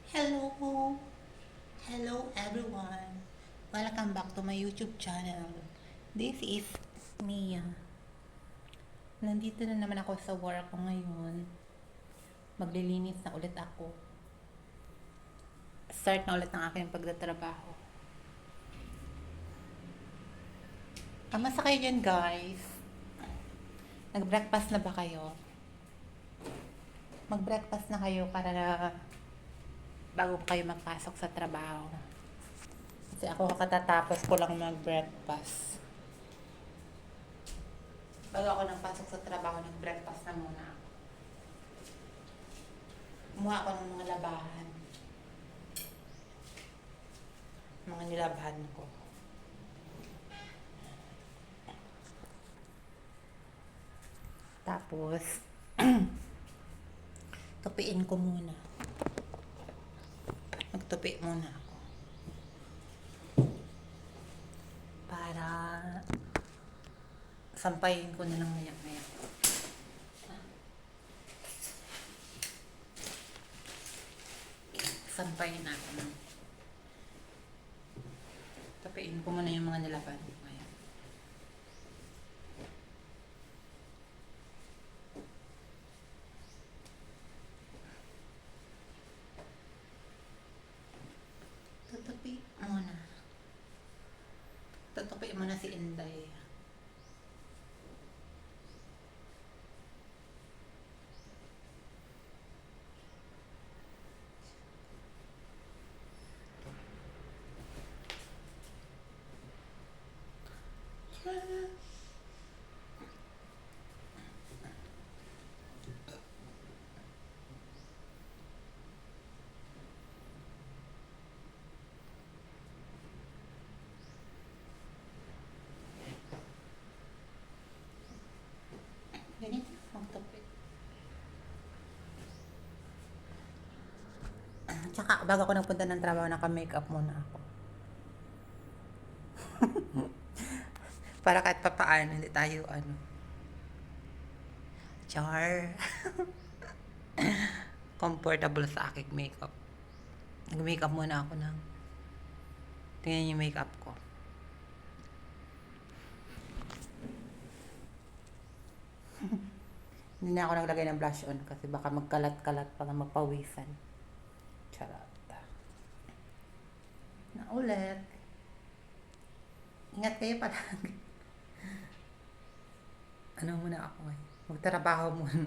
Hello! Hello everyone! Welcome back to my YouTube channel. This is Mia. Nandito na naman ako sa work ko ngayon. Maglilinis na ulit ako. Start na ulit ng aking pagtatrabaho. Kamusta kayo dyan, guys? Nag-breakfast na ba kayo? Mag-breakfast na kayo para bago kayo magpasok sa trabaho. Kasi ako katatapos ko lang mag-breakfast. Bago ako nagpasok sa trabaho, nag-breakfast na muna ako. Kumuha ako ng mga labahan. Mga nilabhan ko. Tapos, tupiin ko muna. Magtupi muna ako. Para sampayin ko na lang maya-maya. Sampayin natin. Tupiin ko muna yung mga nilaban ko. Ayan. Tutupi muna. Tutupi muna si Inday. Ganito, magtupi. Tsaka, bago ako nagpunta ng trabaho, naka-makeup muna ako. Para kahit papaano, hindi tayo, char. Comfortable sa aking makeup. Nag-makeup muna ako ng, tingnan yung makeup ko. Hindi na ako naglagay ng blush on kasi baka magkalat-kalat para magpawisan. Charot. Na ulit. Ingat kayo palagi. Ano muna ako eh. Magtrabaho muna.